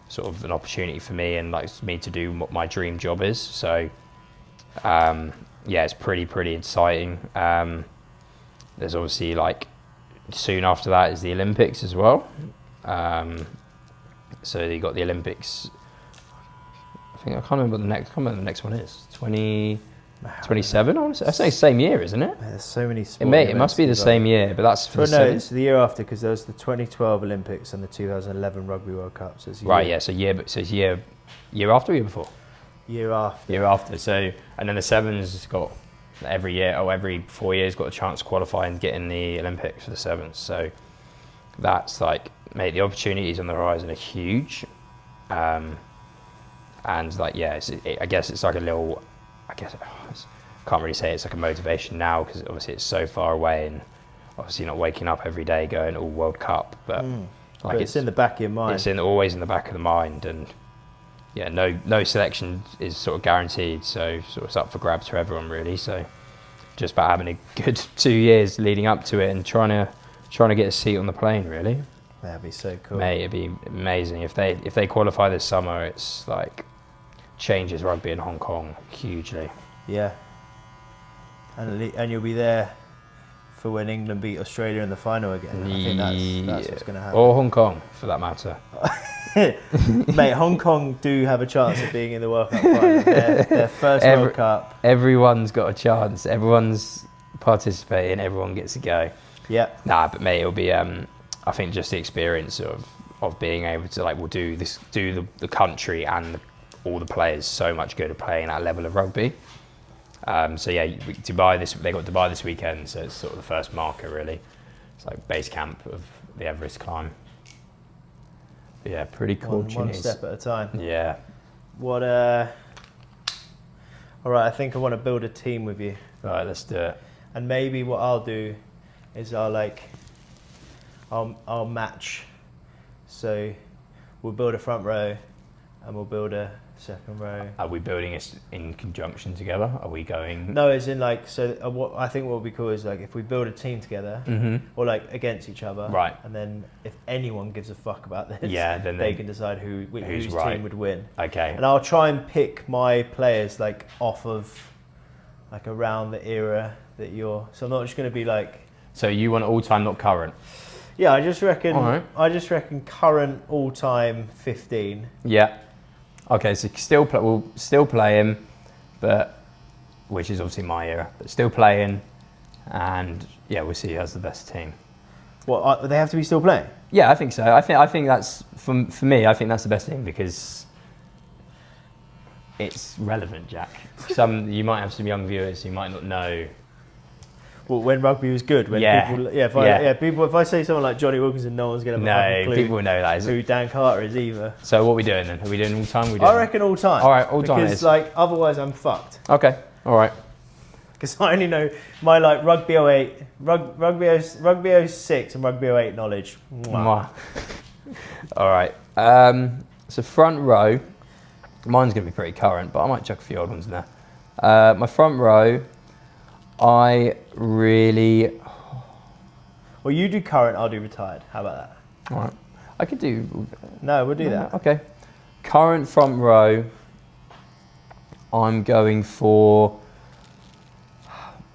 A: sort of an opportunity for me and like me to do what my dream job is. So yeah, it's pretty exciting. There's obviously like soon after that is the Olympics as well. So you got the Olympics. I can't remember what the next one is. 27. I want to say. I say same year, isn't it?
C: There's so many.
A: It must be the same year, but that's for
C: no, it's the year after because there was the 2012 Olympics and the 2011 Rugby World Cup. So it's
A: yeah. So it's year after or year before.
C: Year after.
A: Year after. So and then the 7s got every year or every 4 years got a chance to qualify and get in the Olympics for the 7s. So that's like, mate, the opportunities on the horizon are huge. And like I guess it's like a little. I can't really say it's like a motivation now because obviously it's so far away and obviously not waking up every day going all World Cup, but like
C: it's in the back of your mind.
A: It's always in the back of the mind, and yeah, no selection is sort of guaranteed, so sort of it's up for grabs for everyone really. So just about having a good 2 years leading up to it and trying to get a seat on the plane really.
C: That'd be so cool.
A: Mate, it'd be amazing if they qualify this summer. It's like changes rugby in Hong Kong hugely.
C: Yeah. And you'll be there for when England beat Australia in the final again. I think that's what's going to happen.
A: Or Hong Kong, for that matter.
C: Mate, Hong Kong do have a chance of being in the World Cup final. Their first World Cup.
A: Everyone's got a chance. Everyone's participating. Everyone gets to go.
C: Yeah.
A: Nah, but mate, it'll be. I think just the experience of being able to like, we'll do the country and all the players so much good at playing that level of rugby. So yeah, Dubai they got Dubai this weekend, so it's sort of the first marker really. It's like base camp of the Everest climb. But yeah, pretty cool.
C: One step at a time.
A: Yeah.
C: What? All right, I think I want to build a team with you.
A: Right, let's do it.
C: And maybe what I'll do is I'll match So we'll build a front row and we'll build a second row.
A: Are we building it in conjunction together? Are we going?
C: No, as in like, so what I think what would be cool is like if we build a team together or like against each other.
A: Right.
C: And then if anyone gives a fuck about this,
A: then
C: they can decide whose
A: right.
C: team would win.
A: Okay.
C: And I'll try and pick my players like off of like around the era that you're, so I'm not just going to be like.
A: So you want all time, not current?
C: Yeah, I just reckon.
A: All right.
C: I just reckon current all time 15.
A: Yeah. Okay, so we'll still play him, but which is obviously my era, but still playing, and yeah, we'll see who has the best team.
C: What they have to be still playing?
A: Yeah, I think so. I think that's for me. I think that's the best thing because it's relevant, Jack. You might have some young viewers who might not know.
C: Well, when rugby was good, when people, if I say someone like Johnny Wilkinson, no one's going to have a fucking clue.
A: People will know that.
C: Who Dan Carter is either.
A: So what are we doing then? Are we doing all time?
C: I reckon all time.
A: All right, all time.
C: Because like otherwise I'm fucked.
A: Okay, all right.
C: Because I only know my like rugby 08, rugby 06 and rugby 08 knowledge.
A: Mwah. All right. So front row, mine's going to be pretty current, but I might chuck a few old ones in there. My front row, I really.
C: Well, you do current, I'll do retired. How about that?
A: All right. I could do.
C: No, we'll do that.
A: Okay. Current front row, I'm going for.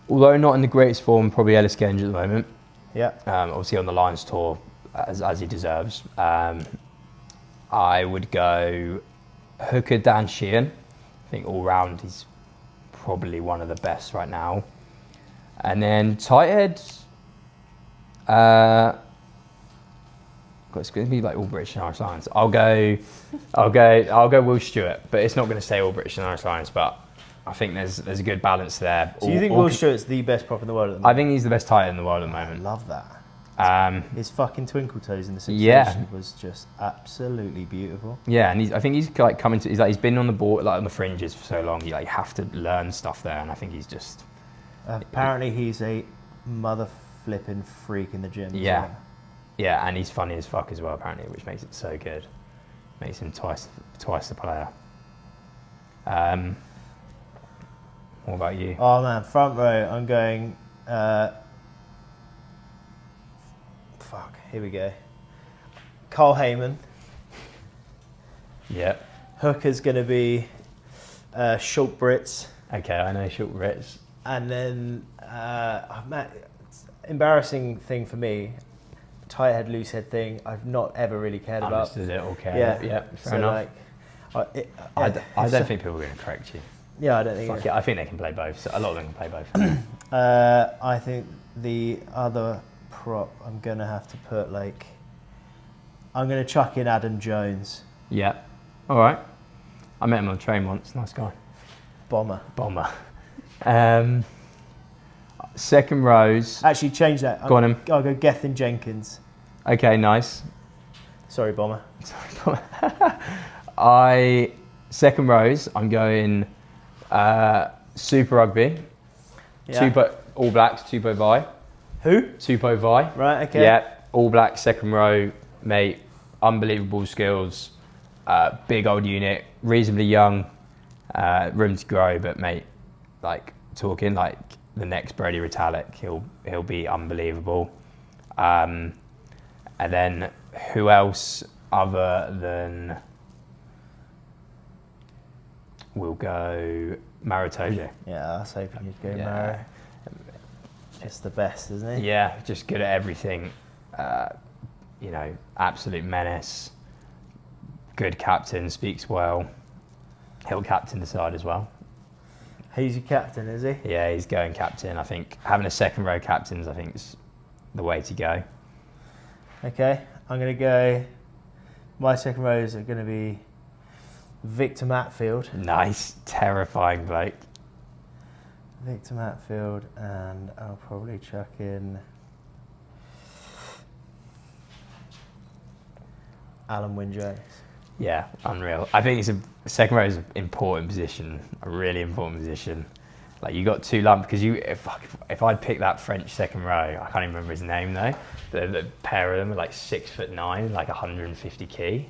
A: Although not in the greatest form, probably Ellis Genge at the moment.
C: Yeah.
A: Obviously on the Lions tour, as he deserves. I would go hooker Dan Sheehan. I think all round he's probably one of the best right now. And then tight head. It's going to be like all British and Irish Lions. I'll go Will Stewart, but it's not going to say all British and Irish Lions. But I think there's a good balance there.
C: So you think Will Stewart's the best prop in the world at the moment?
A: I think he's the best tight end in the world at the
C: I
A: moment.
C: love that. His fucking twinkle toes in the situation was just absolutely beautiful.
A: Yeah, and I think he's like coming to. He's been on the board, like on the fringes for so long. You have to learn stuff there, and I think he's just.
C: Apparently, he's a mother flipping freak in the gym.
A: Yeah, yeah, and he's funny as fuck as well. Apparently, which makes it so good. Makes him twice the player. What about you?
C: Oh man, front row. I'm going. Fuck. Here we go. Carl Heyman.
A: Yeah.
C: Hooker's going to be Short Brits.
A: Okay, I know Short Brits.
C: And then, embarrassing thing for me, tight head, loose head thing. I've not ever really cared about.
A: Understood it. Okay. Yeah. Fair enough.
C: Like,
A: I don't think people are going to correct you.
C: Yeah, I don't think.
A: Fuck it. I think they can play both. So a lot of them can play both.
C: I think the other prop, I'm gonna have to put like. I'm gonna chuck in Adam Jones.
A: Yeah. All right. I met him on the train once. Nice guy.
C: Bomber.
A: Second rows.
C: Actually, change that.
A: Go on him.
C: I'll go Gethin Jenkins.
A: Okay, nice.
C: Sorry, Bomber.
A: Second rows, I'm going Super Rugby.
C: Yeah.
A: All Blacks, Tupo Vai.
C: Who?
A: Tupo Vai.
C: Right, okay.
A: Yeah, All Blacks, second row, mate. Unbelievable skills. Big old unit, reasonably young. Room to grow, but mate, like talking like the next Brody Retallick, he'll be unbelievable. And then who else other than we'll go Maritoje.
C: Yeah, I was hoping you'd go Maro. Just the best, isn't he?
A: Yeah, just good at everything. Absolute menace. Good captain, speaks well. He'll captain the side as well.
C: He's your captain, is he?
A: Yeah, he's going captain. I think having a second row captains, I think, is the way to go.
C: Okay, I'm going to go. My second rows are going to be Victor Matfield.
A: Nice, terrifying bloke.
C: Victor Matfield, and I'll probably chuck in Alan Wynne-Jones.
A: Yeah, unreal. I think second row is an important position, a really important position.
B: Like you got 2 lumps because if I'd picked that French second row, I can't even remember his name though. The pair of them were like 6'9", like 150 key.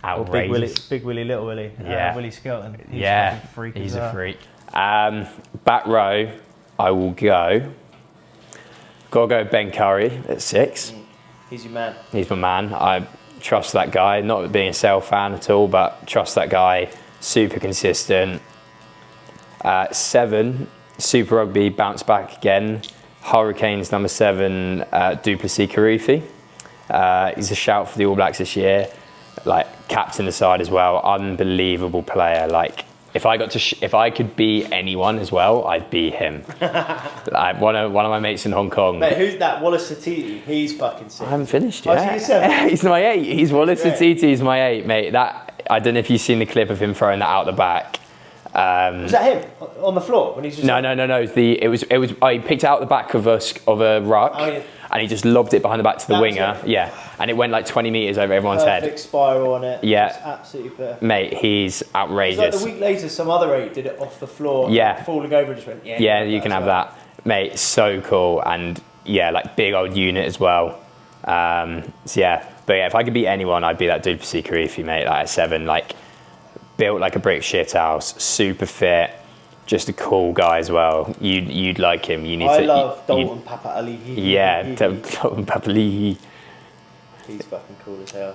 B: Outrageous.
C: Big Willie, Little Willie.
B: Yeah.
C: Willie Skelton. He's
B: Yeah,
C: fucking freak
B: he's
C: as well.
B: a freak. Back row, I will go. Gotta go Ben Curry at 6.
C: He's your man.
B: He's my man. I trust that guy. Not being a Sale fan at all, but trust that guy. Super consistent. 7, Super Rugby, bounce back again. Hurricanes number 7, Duplessis Karifi. He's a shout for the All Blacks this year. Like captain the side as well. Unbelievable player. Like if I could be anyone as well, I'd be him. Like one of my mates in Hong Kong.
C: Mate, who's that? Wallace Satiti. He's fucking sick.
B: I haven't finished
C: Oh,
B: yet.
C: so you're 7?
B: He's my 8. He's Wallace
C: Great.
B: Satiti. He's my 8, mate. That I don't know if you've seen the clip of him throwing that out the back.
C: Was that him on the floor when he's just?
B: No. It was. I picked it out the back of a ruck, and he just lobbed it behind the back to the
C: That was
B: winger.
C: it.
B: Yeah, and it went like 20 meters over everyone's
C: Perfect
B: head.
C: spiral on it.
B: Yeah.
C: It's absolutely perfect.
B: Mate, he's
C: It's
B: outrageous.
C: like the week later, some other 8 did it off the floor.
B: Yeah.
C: Falling over, just went.
B: Yeah, you can have that, mate. So cool, and yeah, like big old unit as well. So yeah, but yeah, if I could beat anyone, I'd be that Duplessis Karifi, mate. Like at 7, like built like a brick shit house, super fit, just a cool guy as well. You'd like him. You need
C: I
B: to.
C: love Dalton Papali'i.
B: Yeah, Dalton Papali'i.
C: He's fucking cool as hell.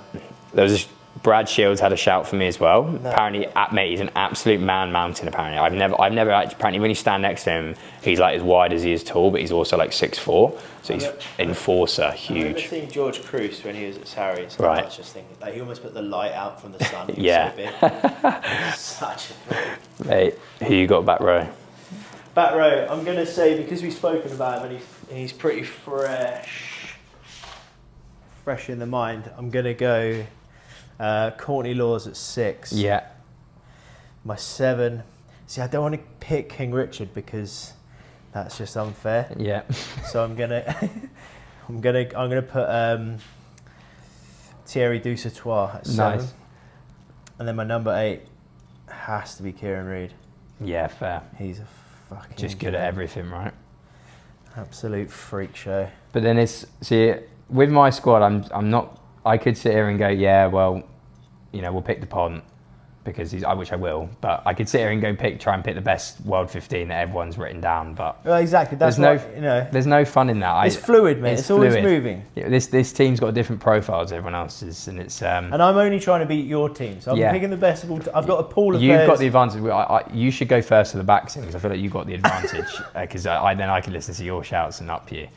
B: There was Brad Shields had a shout for me as well. Apparently, mate, he's an absolute man mountain. Apparently, I've never apparently when you stand next to him, he's like as wide as he is tall, but he's also like 6'4", so he's enforcer,
C: I remember
B: huge.
C: seeing George Cruz when he was at Sarries.
B: Right.
C: I was just thinking, like, he almost put the light out from the sun. He was
B: Yeah.
C: so big. Such a freak.
B: Mate, who you got back row?
C: Back row, I'm going to say, because we've spoken about him and he's pretty fresh in the mind, I'm going to go Courtney Laws at 6.
B: Yeah,
C: My 7. See, I don't want to pick King Richard because that's just unfair.
B: yeah.
C: So I'm gonna put Thierry Dusatois at 7.
B: Nice.
C: And then my number 8 has to be Kieran Reid.
B: Yeah, fair.
C: He's a fucking
B: Just good at everything, right?
C: absolute freak show.
B: But then with my squad, I'm not. I could sit here and go, yeah, well, we'll pick the Pont because which I will. But I could sit here and try and pick the best World 15 that everyone's written down. But
C: Well, exactly. That's
B: there's no fun in that.
C: It's fluid, mate. It's always moving.
B: Yeah, this team's got a different profile to everyone else's, and it's.
C: And I'm only trying to beat your team, so I'm picking the best of all. I've got a pool of
B: You've
C: players.
B: got the advantage. You should go first to the back because I feel like you got the advantage because then I can listen to your shouts and up you.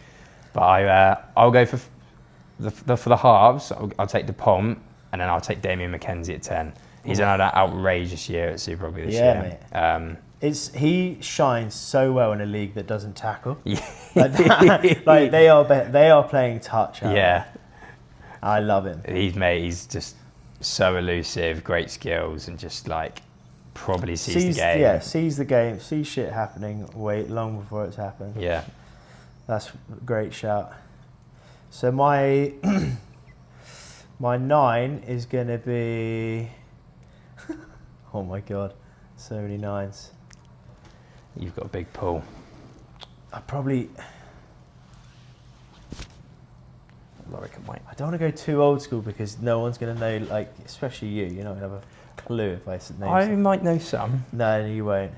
B: But I'll go for the halves. I'll take Dupont and then I'll take Damien McKenzie at 10. He's had an outrageous year at Super Rugby this year.
C: Mate. He shines so well in a league that doesn't tackle.
B: Yeah.
C: Like they are playing touch.
B: Yeah.
C: I love him.
B: He's just so elusive, great skills, and just like probably sees the game.
C: Yeah, sees the game, sees shit happening long before it's happened.
B: Yeah.
C: That's a great shout. So my my 9 is gonna be oh my god, so many 9s.
B: You've got a big pull.
C: I probably
B: Lorik and White.
C: I don't want to go too old school because no one's gonna know, like especially you. You're not gonna have a clue if I name
B: I
C: some.
B: might know some.
C: No, you won't.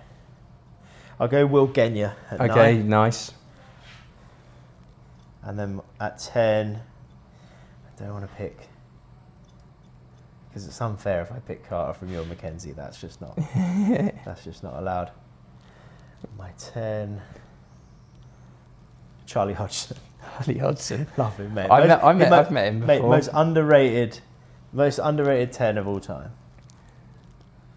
C: I'll go Will Genya at 9.
B: Okay, nice.
C: And then at 10, I don't want to pick because it's unfair if I pick Carter from your Mackenzie. That's just not allowed. My 10, Charlie Hodgson.
B: Charlie Hodgson.
C: Love him, mate.
B: I've met him before.
C: Mate, most underrated 10 of all time.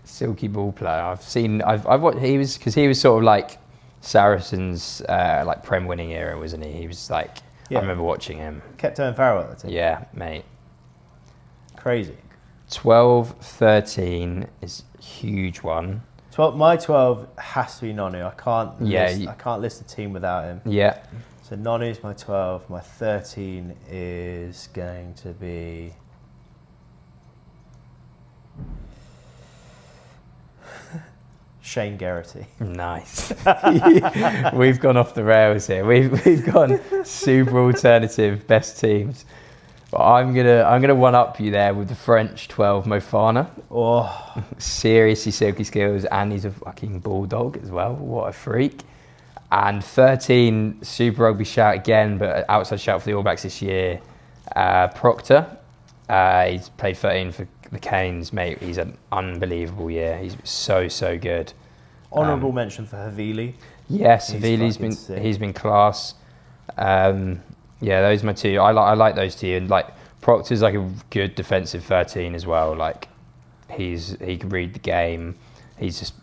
B: Silky ball player. I've watched. He was sort of like Saracens like Prem winning era, wasn't he? He was like.
C: Yeah.
B: I remember watching him.
C: Kept Owen Farrell at the time.
B: Yeah, mate.
C: Crazy.
B: 12, 13 is a huge one.
C: My 12 has to be Nonu. I can't list a team without him.
B: Yeah.
C: So Nonu's my 12. My 13 is going to be Shane Garrity.
B: Nice. We've gone off the rails here. We've gone super alternative best teams. But I'm gonna one up you there with the French 12 Mofana.
C: Oh,
B: Seriously silky skills, and he's a fucking bulldog as well. What a freak. And 13 Super Rugby shout again, but outside shout for the All Blacks this year. Proctor. He's played 13 for the Canes, mate. He's an unbelievable year. He's so good.
C: honourable mention for Havili.
B: Yes,
C: He's
B: Havili's
C: fucking sick.
B: he's been class. Yeah, those are my two. I like those two, and like Proctor's like a good defensive 13 as well. Like he can read the game. He's just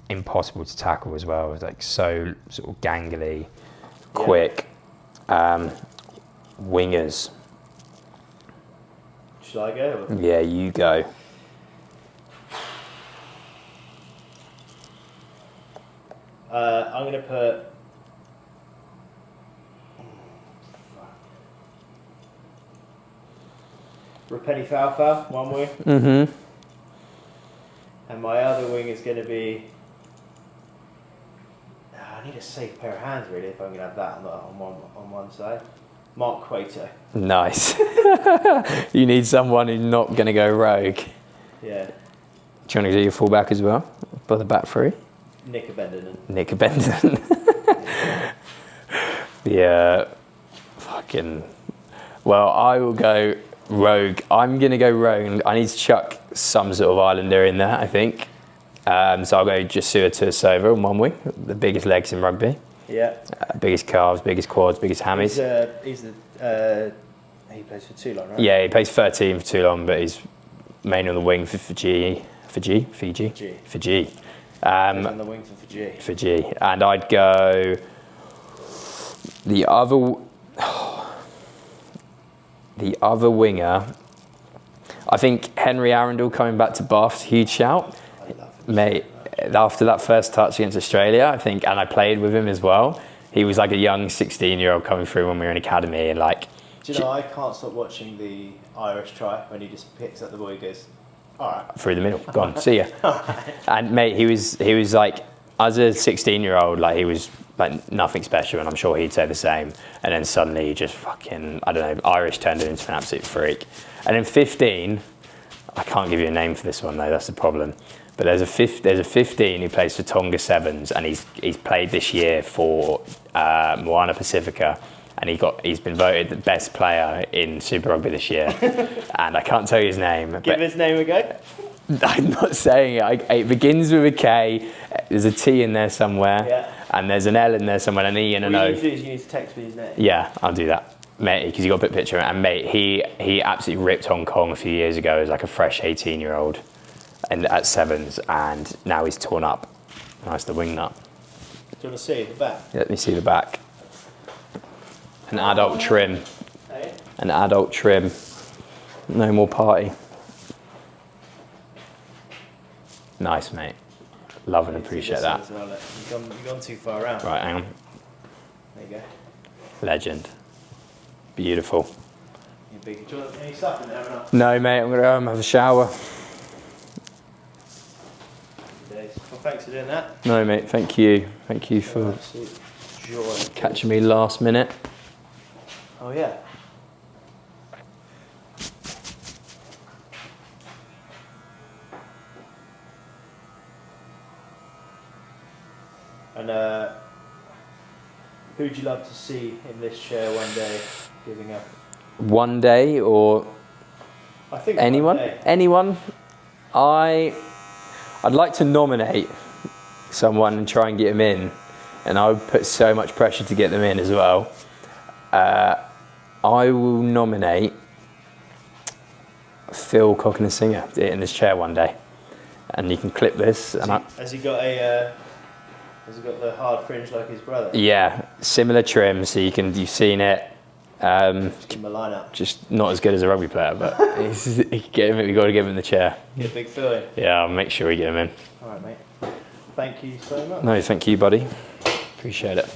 B: impossible to tackle as well. He's like so sort of gangly, quick. Wingers.
C: Should I go?
B: Yeah, you go.
C: I'm going to put... Rapeni Falfa, one wing.
B: Mm-hmm.
C: And my other wing is going to be... I need a safe pair of hands, really, if I'm going to have that on one side. Mark Cueto.
B: Nice. You need someone who's not going to go rogue.
C: Yeah.
B: Do you want to do your fullback as well? By the back three?
C: Nick Abendon.
B: Nick Abendon. Yeah. Fucking... Well, I will go rogue. I'm going to go rogue. I need to chuck some sort of Islander in there, I think. So I'll go Jasua Tuasova on one wing. The biggest legs in rugby.
C: Yeah.
B: Biggest calves, biggest quads, biggest hammies.
C: He plays for Toulon, right?
B: Yeah, he plays 13 for Toulon, but he's mainly on the wing for Fiji.
C: Fiji. On the wing for Fiji.
B: Fiji. And I'd go the other winger. I think Henry Arundel coming back to Bath, huge shout.
C: I love him.
B: Mate, after that first touch against Australia, I think, and I played with him as well, he was like a young 16-year-old coming through when we were in academy, and like...
C: Do you know, I can't stop watching the Irish try when he just picks up the ball, he goes, all right.
B: Through the middle, gone, see ya. And mate, he was like, as a 16-year-old, like he was like nothing special, and I'm sure he'd say the same. And then suddenly he just fucking, I don't know, Irish turned him into an absolute freak. And in 15, I can't give you a name for this one though, that's the problem. But there's a 15 who plays for Tonga Sevens, and he's played this year for Moana Pacifica, and he's been voted the best player in Super Rugby this year. And I can't tell you his name.
C: Give his name a go.
B: I'm not saying it. It begins with a K. There's a T in there somewhere,
C: Yeah.
B: and there's an L in there somewhere, an E and an O.
C: What you need to do is you need to text me his name.
B: Yeah, I'll do that, mate, because you got to put a picture. And mate, he absolutely ripped Hong Kong a few years ago as like a fresh 18-year-old, and at Sevens, and now he's torn up. Nice, the wing nut.
C: Do you want to see the back?
B: Let me see the back. An adult trim.
C: Hey?
B: An adult trim. No more party. Nice, mate. Love and appreciate that.
C: You've gone too far around.
B: Right, hang on.
C: There you go.
B: Legend. Beautiful.
C: You big. Do you want any stuff in there or not?
B: No, mate, I'm going to go home and have a shower.
C: Well, thanks for doing that.
B: No, mate, thank you. Thank you for
C: Absolute joy.
B: catching me last minute.
C: Oh, yeah. And who'd you love to see in this chair one day giving up?
B: One day, or
C: I think
B: anyone?
C: One day.
B: Anyone? I'd like to nominate someone and try and get them in, and I would put so much pressure to get them in as well. I will nominate Phil Cockney-Singer in this chair one day, and you can clip this.
C: Has he got the hard fringe like his brother?
B: Yeah, similar trim, so you've seen it.
C: Give him a line up.
B: Just not as good as a rugby player, but we've got to give him the chair.
C: Get a big fill in.
B: Yeah, I'll make sure we get him in.
C: All right, mate. Thank you so much.
B: No, thank you, buddy. Appreciate it.